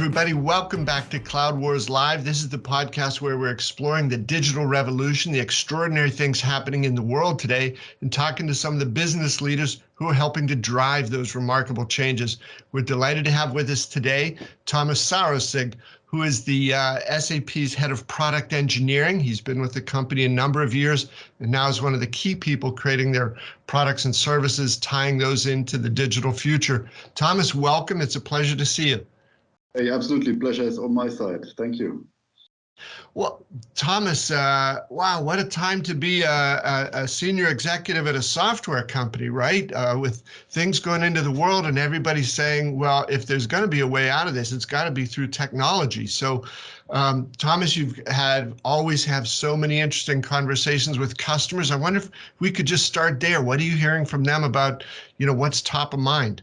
everybody. Welcome back to Cloud Wars Live. This is the podcast where we're exploring the digital revolution, the extraordinary things happening in the world today, and talking to some of the business leaders who are helping to drive those remarkable changes. We're delighted to have with us today Thomas Saueressig, who is the SAP's head of product engineering. He's been with the company a number of years and now is one of the key people creating their products and services, tying those into the digital future. Thomas, welcome. It's a pleasure to see you. Hey, absolutely. Pleasure is on my side. Thank you. Well, Thomas, wow, what a time to be a senior executive at a software company, right? With things going into the world and everybody saying, well, if there's going to be a way out of this, it's got to be through technology. So, Thomas, you've always have so many interesting conversations with customers. I wonder if we could just start there. What are you hearing from them about, what's top of mind?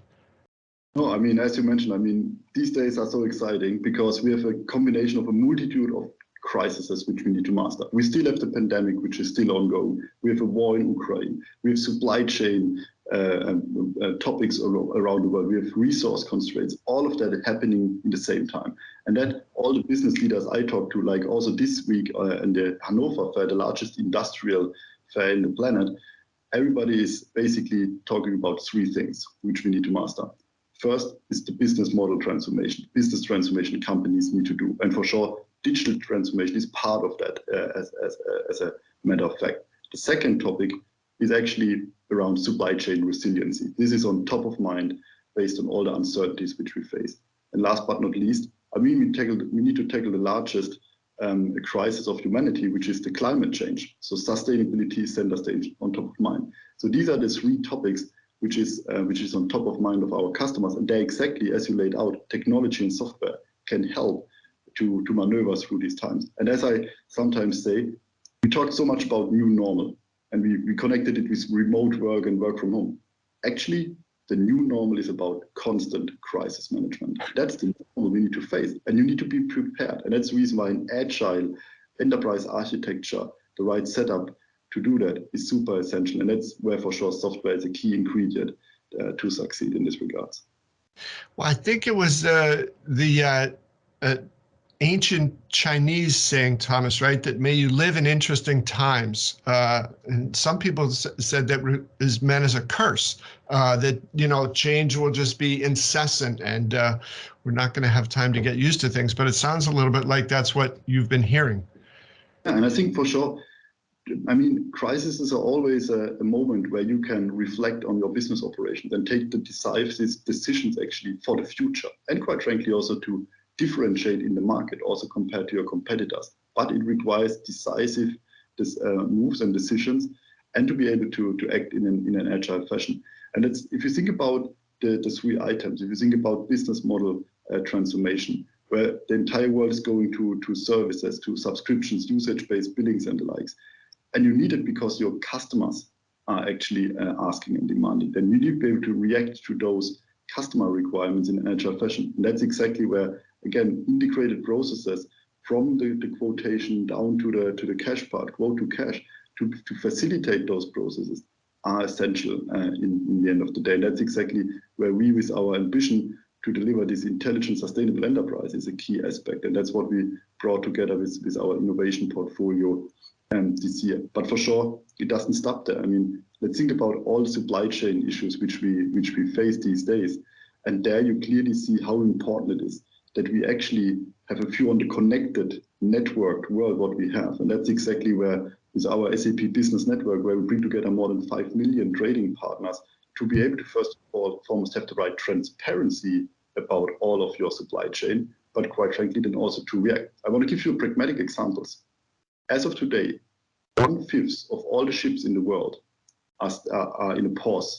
No, as you mentioned, these days are so exciting because we have a combination of a multitude of crises which we need to master. We still have the pandemic, which is still ongoing. We have a war in Ukraine. We have supply chain topics around the world. We have resource constraints. All of that happening in the same time. And that all the business leaders I talk to, like also this week in the Hannover Fair, the largest industrial fair in the planet, everybody is basically talking about three things which we need to master. First is the business model transformation, business transformation companies need to do. And for sure, digital transformation is part of that as a matter of fact. The second topic is actually around supply chain resiliency. This is on top of mind based on all the uncertainties which we face. And last but not least, we need to tackle the largest crisis of humanity, which is the climate change. So sustainability is center stage on top of mind. So these are the three topics which is on top of mind of our customers. And they exactly, as you laid out, technology and software can help to maneuver through these times. And as I sometimes say, we talked so much about new normal and we connected it with remote work and work from home. Actually, the new normal is about constant crisis management. That's the normal we need to face and you need to be prepared. And that's the reason why an agile enterprise architecture, the right setup to do that is super essential. And that's where for sure software is a key ingredient to succeed in this regards. Well, I think it was the ancient Chinese saying, Thomas, right, that may you live in interesting times. And some people said that is meant as a curse, that, change will just be incessant and we're not going to have time to get used to things. But it sounds a little bit like that's what you've been hearing. Yeah, and I think for sure, crises are always a moment where you can reflect on your business operations and take the decisive decisions actually for the future. And quite frankly, also to differentiate in the market, also compared to your competitors. But it requires decisive moves and decisions and to be able to act in an agile fashion. And if you think about the three items, if you think about business model transformation, where the entire world is going to services, to subscriptions, usage-based billings and the likes, and you need it because your customers are actually asking and demanding, then you need to be able to react to those customer requirements in an agile fashion. And that's exactly where, again, integrated processes from the quotation down to the cash part, quote to cash, to facilitate those processes are essential in the end of the day. And that's exactly where we, with our ambition to deliver this intelligent, sustainable enterprise, is a key aspect. And that's what we brought together with our innovation portfolio this year. But for sure, it doesn't stop there. Let's think about all the supply chain issues which we face these days. And there you clearly see how important it is that we actually have a view on the connected, networked world, what we have. And that's exactly where, with our SAP Business Network, where we bring together more than 5 million trading partners to be able to, first of all, foremost have the right transparency about all of your supply chain, but quite frankly, then also to react. I want to give you pragmatic examples. As of today, 1/5 of all the ships in the world are in a pause.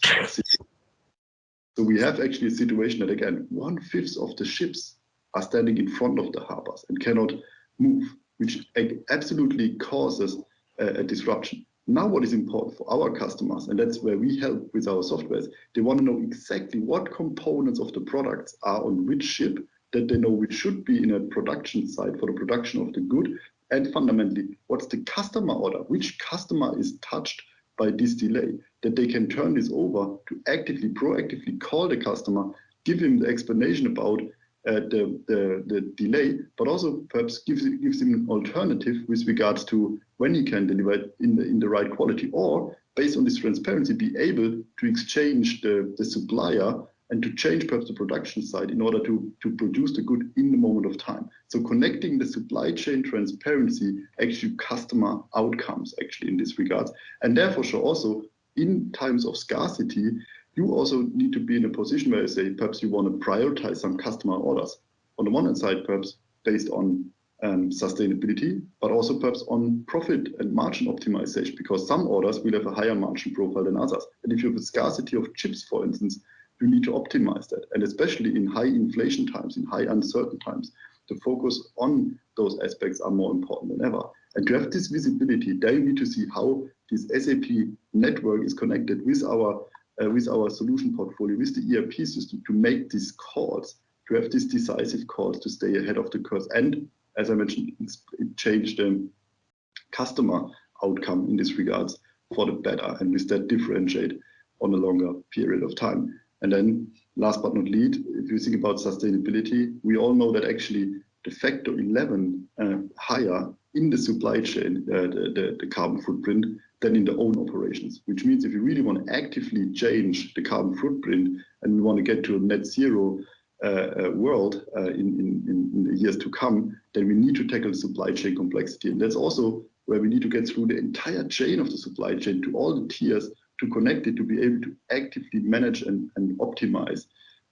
So we have actually a situation that, again, 1/5 of the ships are standing in front of the harbors and cannot move, which absolutely causes a disruption. Now what is important for our customers, and that's where we help with our software, they want to know exactly what components of the products are on which ship, that they know which should be in a production site for the production of the good, and fundamentally, what's the customer order, which customer is touched by this delay, that they can turn this over to proactively call the customer, give him the explanation about the delay, but also perhaps gives him an alternative with regards to when he can deliver it in the right quality, or based on this transparency, be able to exchange the supplier and to change perhaps the production side in order to produce the good in the moment of time. So connecting the supply chain transparency actually customer outcomes actually in this regards. And therefore, sure, also in times of scarcity, you also need to be in a position where you say, perhaps you want to prioritize some customer orders. On the one hand side, perhaps based on sustainability, but also perhaps on profit and margin optimization, because some orders will have a higher margin profile than others. And if you have a scarcity of chips, for instance, you need to optimize that. And especially in high inflation times, in high uncertain times, the focus on those aspects are more important than ever. And to have this visibility, then you need to see how this SAP network is connected with our solution portfolio, with the ERP system, to make these calls, to have these decisive calls to stay ahead of the curve. And as I mentioned, it changed the customer outcome in this regards for the better, and with that differentiate on a longer period of time. And then last but not least, if you think about sustainability, we all know that actually the factor 11 higher in the supply chain, the carbon footprint, than in the own operations, which means if you really want to actively change the carbon footprint and we want to get to a net zero world in the years to come, then we need to tackle supply chain complexity. And that's also where we need to get through the entire chain of the supply chain to all the tiers to connect it, to be able to actively manage and optimize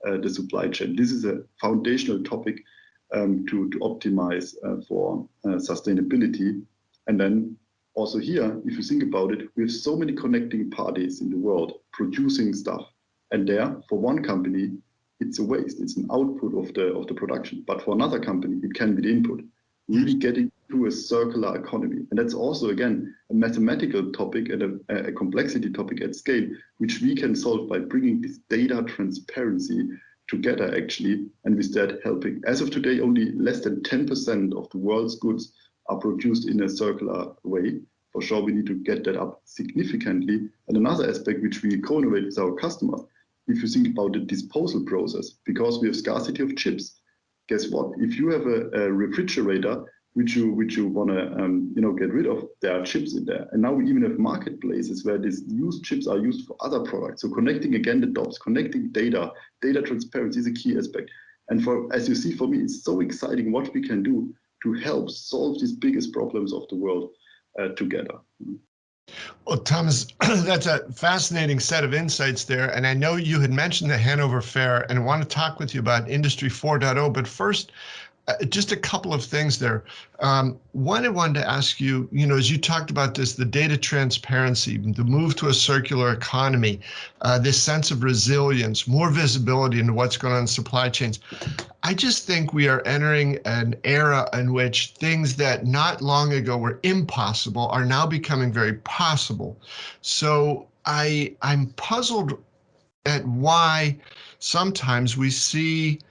the supply chain. This is a foundational topic to optimize for sustainability. And then also here, if you think about it, we have so many connecting parties in the world producing stuff. And there, for one company, it's a waste. It's an output of the production. But for another company, it can be the input. Really getting to a circular economy. And that's also, again, a mathematical topic and a complexity topic at scale, which we can solve by bringing this data transparency together, actually, and with that helping. As of today, only less than 10% of the world's goods are produced in a circular way. For sure, we need to get that up significantly. And another aspect which we co-innovate with our customers, if you think about the disposal process, because we have scarcity of chips, guess what? If you have a refrigerator which you want to get rid of, there are chips in there. And now we even have marketplaces where these used chips are used for other products. So connecting again the dots, connecting data transparency is a key aspect. And as you see, for me, it's so exciting what we can do to help solve these biggest problems of the world together. Well, Thomas, that's a fascinating set of insights there. And I know you had mentioned the Hanover Fair and I want to talk with you about Industry 4.0. But first, just a couple of things there. One, I wanted to ask you, as you talked about this, the data transparency, the move to a circular economy, this sense of resilience, more visibility into what's going on in supply chains. I just think we are entering an era in which things that not long ago were impossible are now becoming very possible. So I'm puzzled at why sometimes we see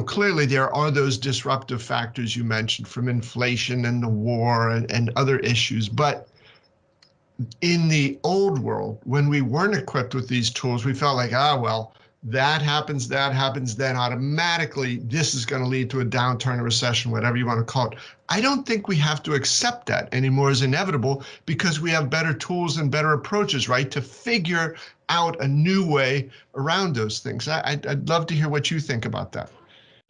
clearly there are those disruptive factors you mentioned from inflation and the war and other issues. But in the old world, when we weren't equipped with these tools, we felt like, well, that happens, then automatically this is going to lead to a downturn, a recession, whatever you want to call it. I don't think we have to accept that anymore as inevitable because we have better tools and better approaches, right, to figure out a new way around those things. I'd love to hear what you think about that.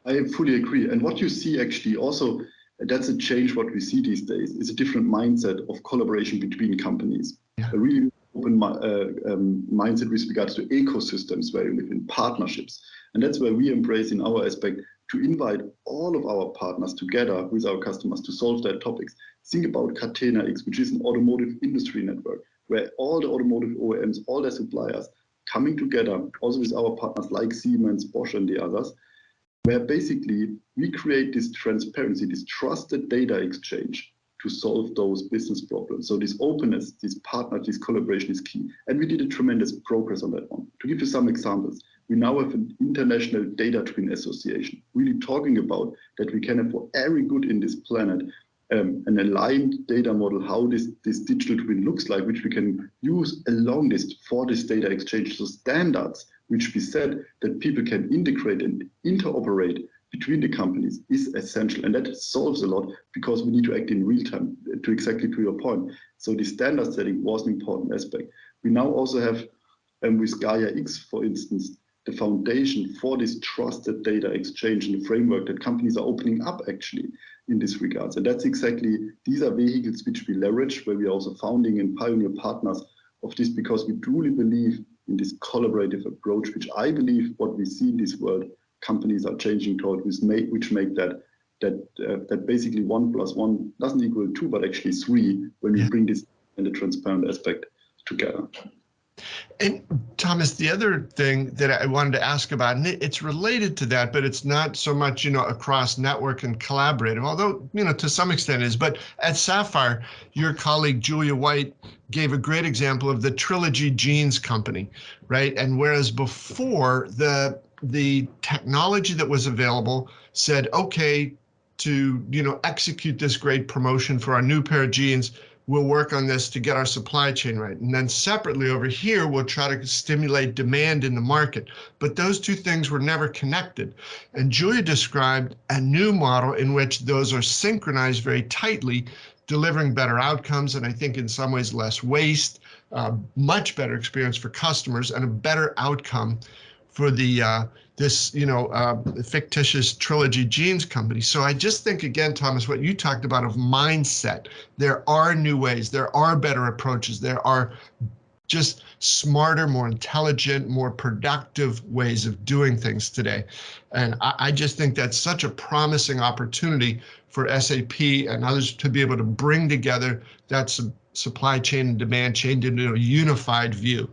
I fully agree. And what you see actually also, that's a change what we see these days. It's a different mindset of collaboration between companies. Yeah. A really open mindset with regards to ecosystems where you live in partnerships. And that's where we embrace in our aspect to invite all of our partners together with our customers to solve their topics. Think about Catena X, which is an automotive industry network, where all the automotive OEMs, all their suppliers coming together, also with our partners like Siemens, Bosch, and the others, where basically we create this transparency, this trusted data exchange to solve those business problems. So this openness, this partner, this collaboration is key. And we did a tremendous progress on that one. To give you some examples, we now have an international data twin association, really talking about that we can have for every good in this planet, an aligned data model, how this digital twin looks like, which we can use along this for this data exchange. So standards which we said that people can integrate and interoperate between the companies is essential. And that solves a lot because we need to act in real time, exactly to your point. So the standard setting was an important aspect. We now also have, with Gaia X, for instance, the foundation for this trusted data exchange and the framework that companies are opening up actually in this regards. And that's exactly, these are vehicles which we leverage, where we are also founding and pioneer partners of this, because we truly believe in this collaborative approach, which I believe what we see in this world, companies are changing toward, which make that basically 1 + 1 doesn't equal 2, but actually 3 when we bring this and the transparent aspect together. And Thomas, the other thing that I wanted to ask about, and it's related to that, but it's not so much, across network and collaborative, although, to some extent it is. But at Sapphire, your colleague Julia White gave a great example of the Trilogy Jeans company, right? And whereas before the technology that was available said, okay, to execute this great promotion for our new pair of jeans, we'll work on this to get our supply chain right. And then separately over here, we'll try to stimulate demand in the market. But those two things were never connected. And Julia described a new model in which those are synchronized very tightly, delivering better outcomes, and I think in some ways less waste, much better experience for customers, and a better outcome for the fictitious Trilogy Jeans company. So I just think, again, Thomas, what you talked about of mindset, there are new ways, there are better approaches, there are just smarter, more intelligent, more productive ways of doing things today. And I just think that's such a promising opportunity for SAP and others to be able to bring together that supply chain and demand chain into a unified view.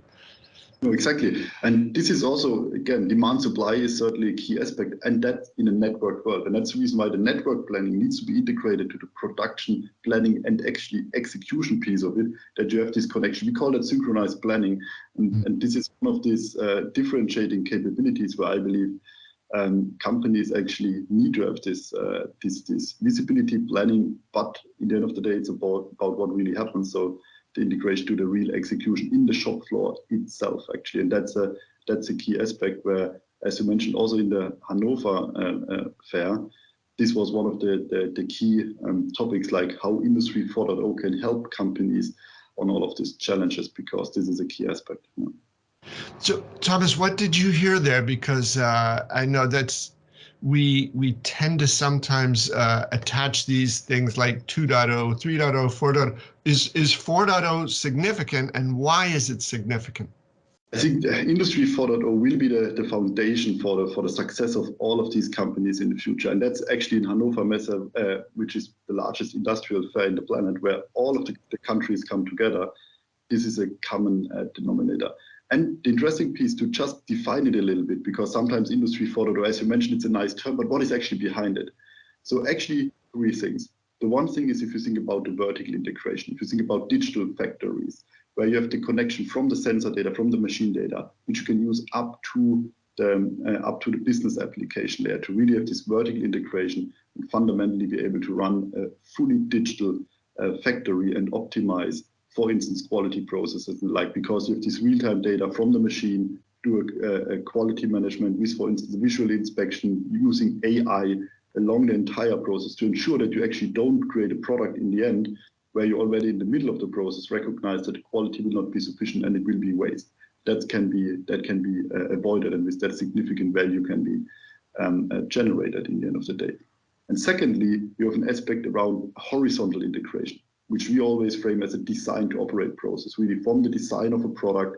No, exactly. And this is also, again, demand supply is certainly a key aspect, and that's in a network world. And that's the reason why the network planning needs to be integrated to the production planning and actually execution piece of it, that you have this connection. We call that synchronized planning. And this is one of these differentiating capabilities where I believe companies actually need to have this visibility planning, but in the end of the day, it's about what really happens. So the integration to the real execution in the shop floor itself, actually. And that's a key aspect where, as you mentioned, also in the Hanover fair, this was one of the key topics, like how Industry 4.0 can help companies on all of these challenges, because this is a key aspect. So, Thomas, what did you hear there? Because I know that's we tend to sometimes attach these things like 2.0, 3.0, 4.0. Is 4.0 significant, and why is it significant? I think Industry 4.0 will be the foundation for the success of all of these companies in the future. And that's actually in Hannover Messe, which is the largest industrial fair in the planet, where all of the countries come together. This is a common denominator. And the interesting piece to just define it a little bit, because sometimes Industry 4.0, as you mentioned, it's a nice term, but what is actually behind it? So actually 3 things. The one thing is, if you think about the vertical integration, if you think about digital factories, where you have the connection from the sensor data, from the machine data, which you can use up to the business application layer to really have this vertical integration and fundamentally be able to run a fully digital factory and optimize, for instance, quality processes and because you have this real-time data from the machine, do a quality management with, for instance, visual inspection using AI along the entire process to ensure that you actually don't create a product in the end where you already in the middle of the process recognize that the quality will not be sufficient and it will be waste. That can be avoided, and with that significant value can be generated in the end of the day. And secondly, you have an aspect around horizontal integration, which we always frame as a design to operate process, really from the design of a product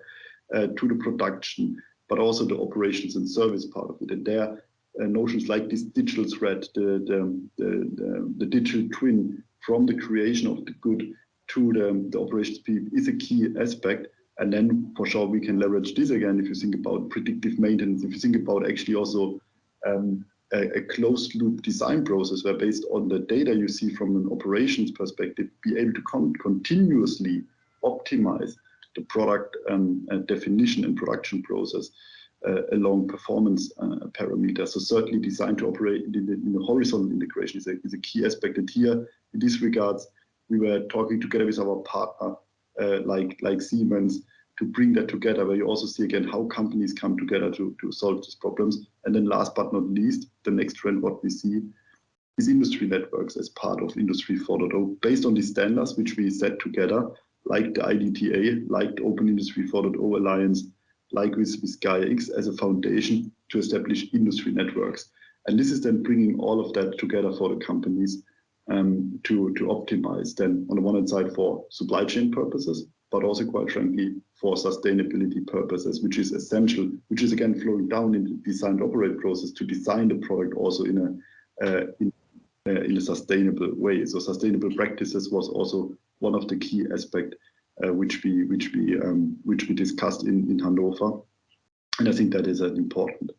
to the production, but also the operations and service part of it. And there notions like this digital thread, the digital twin, from the creation of the good to the operations piece is a key aspect. And then for sure we can leverage this again if you think about predictive maintenance, if you think about actually also a closed loop design process where, based on the data you see from an operations perspective, be able to continuously optimize the product definition and production process along performance parameters. So certainly design to operate in the horizontal integration is a key aspect. And here, in this regards, we were talking together with our partner like Siemens bring that together, where you also see again how companies come together to solve these problems. And then last but not least, the next trend what we see is industry networks as part of Industry 4.0, based on the standards which we set together, like the IDTA, like the Open Industry 4.0 Alliance, like with GaiaX as a foundation to establish industry networks. And this is then bringing all of that together for the companies to optimize then on the one hand side for supply chain purposes, but also quite frankly for sustainability purposes, which is essential, which is again flowing down in the design to operate process to design the product also in a sustainable way. So sustainable practices was also one of the key aspects which we discussed in Hannover, and I think that is an important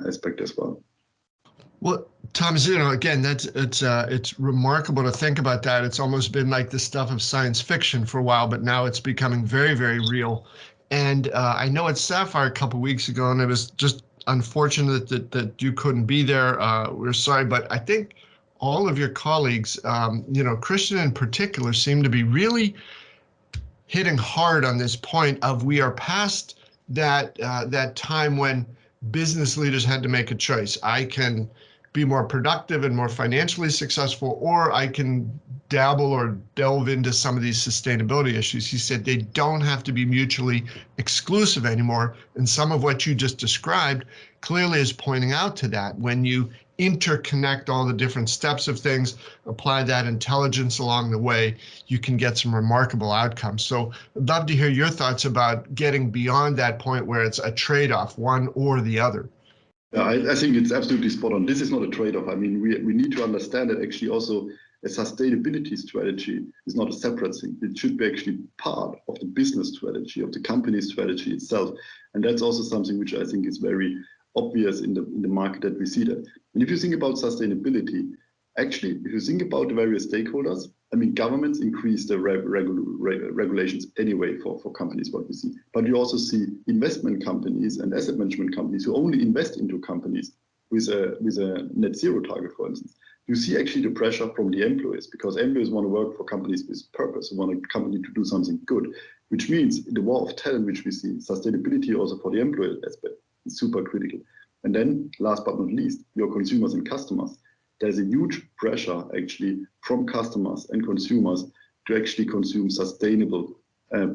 aspect as well. Well, Thomas, again, it's remarkable to think about that. It's almost been like the stuff of science fiction for a while, but now it's becoming very, very real. And I know at Sapphire a couple of weeks ago, and it was just unfortunate that you couldn't be there. We're sorry, but I think all of your colleagues, Christian in particular, seem to be really hitting hard on this point of we are past that time when business leaders had to make a choice. I can be more productive and more financially successful, or I can dabble or delve into some of these sustainability issues. He said they don't have to be mutually exclusive anymore. And some of what you just described clearly is pointing out to that. When you interconnect all the different steps of things, apply that intelligence along the way, you can get some remarkable outcomes. So I'd love to hear your thoughts about getting beyond that point where it's a trade-off, one or the other. Yeah, I think it's absolutely spot on. This is not a trade-off. I mean, we need to understand that actually also a sustainability strategy is not a separate thing. It should be actually part of the business strategy, of the company strategy itself. And that's also something which I think is very obvious in the market that we see that. And if you think about sustainability, actually, if you think about the various stakeholders, I mean, governments increase the regulations anyway for companies, what we see. But you also see investment companies and asset management companies who only invest into companies with a net zero target, for instance. You see actually the pressure from the employees, because employees want to work for companies with purpose, want a company to do something good, which means in the war of talent, which we see, sustainability also for the employee aspect is super critical. And then last but not least, your consumers and customers. There's a huge pressure actually from customers and consumers to actually consume sustainable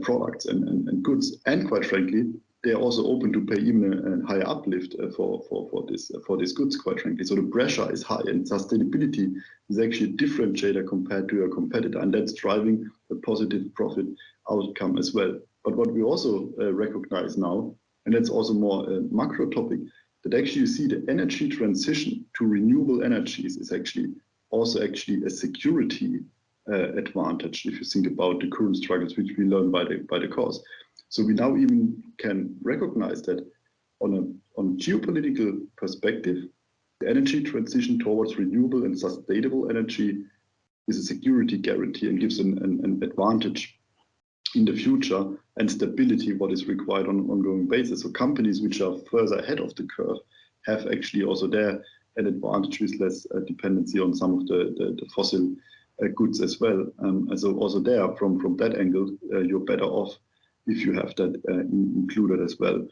products and goods. And quite frankly, they're also open to pay even a higher uplift for this goods, quite frankly. So the pressure is high, and sustainability is actually a differentiator compared to your competitor, and that's driving a positive profit outcome as well. But what we also recognize now, and that's also more a macro topic, that actually you see the energy transition to renewable energies is actually also a security advantage if you think about the current struggles which we learn by the course. So we now even can recognize that on a geopolitical perspective, the energy transition towards renewable and sustainable energy is a security guarantee and gives an advantage in the future and stability what is required on an ongoing basis. So companies which are further ahead of the curve have actually also there an advantage with less dependency on some of the fossil goods as well. And so also there, from that angle, you're better off if you have that included as well.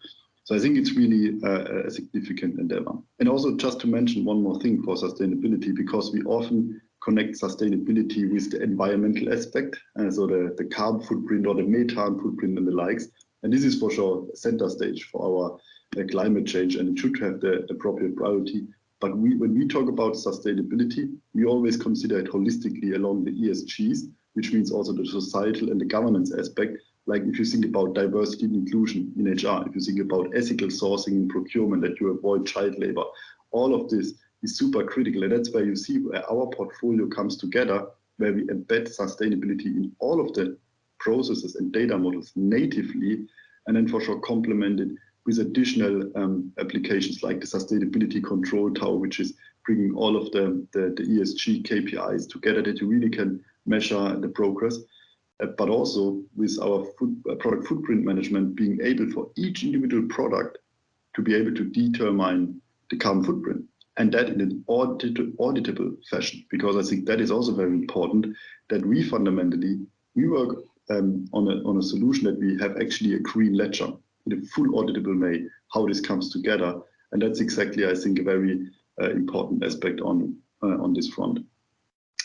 So I think it's really a significant endeavor. And also just to mention one more thing for sustainability, because we often connect sustainability with the environmental aspect, so the carbon footprint or the methane footprint and the likes. And this is for sure center stage for our climate change, and it should have the appropriate priority. But when we talk about sustainability, we always consider it holistically along the ESGs, which means also the societal and the governance aspect. Like if you think about diversity and inclusion in HR, if you think about ethical sourcing and procurement, that you avoid child labor, all of this is super critical. And that's where you see where our portfolio comes together, where we embed sustainability in all of the processes and data models natively, and then for sure complemented with additional applications like the Sustainability Control Tower, which is bringing all of the ESG KPIs together that you really can measure the progress. But also with our product footprint management, being able for each individual product to be able to determine the carbon footprint, and that in an auditable fashion, because I think that is also very important, that we fundamentally, we work on a solution that we have actually a green ledger in a full auditable way, how this comes together. And that's exactly, I think, a very important aspect on this front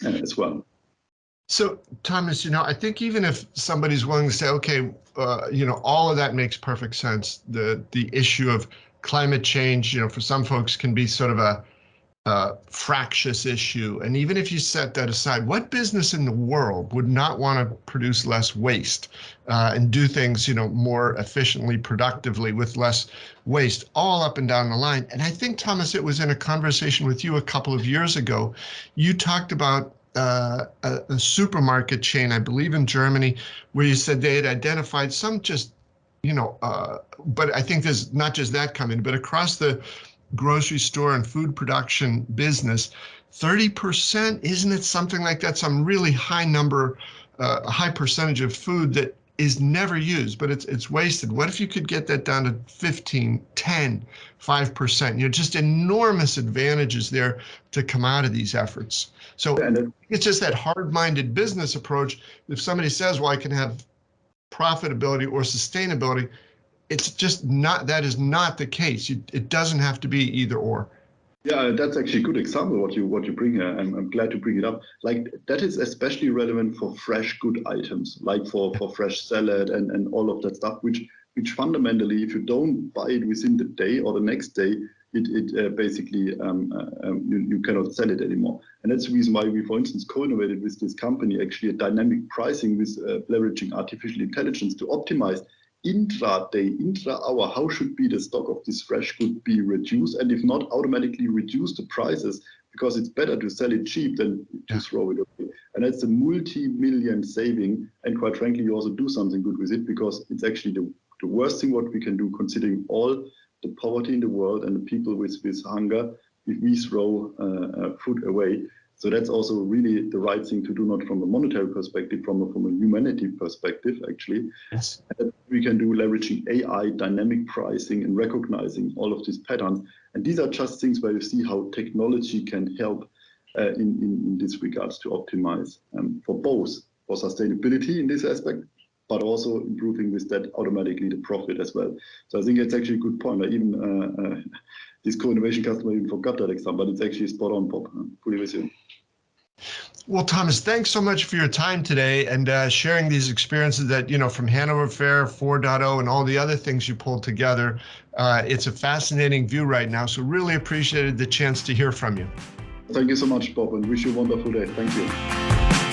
as well. So, Thomas, I think even if somebody's willing to say, okay, all of that makes perfect sense, the issue of climate change, for some folks can be sort of a fractious issue. And even if you set that aside, what business in the world would not want to produce less waste and do things, more efficiently, productively with less waste all up and down the line? And I think, Thomas, it was in a conversation with you a couple of years ago, you talked about a supermarket chain, I believe in Germany, where you said they had identified some just, but I think there's not just that coming, but across the grocery store and food production business, 30%, isn't it something like that? Some really high number, a high percentage of food that is never used, but it's wasted. What if you could get that down to 15, 10, 5%? Just enormous advantages there to come out of these efforts. So it's just that hard-minded business approach. If somebody says, well, I can have profitability or sustainability, it's just not, that is not the case. It doesn't have to be either or. Yeah, that's actually a good example what you bring here. I'm glad to bring it up. Like that is especially relevant for fresh good items, like for fresh salad and all of that stuff, which fundamentally, if you don't buy it within the day or the next day, it basically you cannot sell it anymore. And that's the reason why we, for instance, co-innovated with this company actually a dynamic pricing with leveraging artificial intelligence to optimize intra-day, intra-hour, how should be the stock of this fresh good be reduced, and if not, automatically reduce the prices, because it's better to sell it cheap than to throw it away. And that's a multi-million saving, and quite frankly, you also do something good with it, because it's actually the worst thing what we can do, considering all the poverty in the world and the people with hunger, if we throw food away. So that's also really the right thing to do, not from a monetary perspective, from a humanity perspective, actually. Yes. And we can do leveraging AI, dynamic pricing, and recognizing all of these patterns. And these are just things where you see how technology can help in this regards to optimize for both, for sustainability in this aspect, but also improving with that automatically the profit as well. So I think it's actually a good point. Even this co-innovation customer even forgot that example, but it's actually spot on, Bob. Fully with you. Well, Thomas, thanks so much for your time today and sharing these experiences that, from Hanover Fair 4.0 and all the other things you pulled together. It's a fascinating view right now, so really appreciated the chance to hear from you. Thank you so much, Bob, and wish you a wonderful day. Thank you.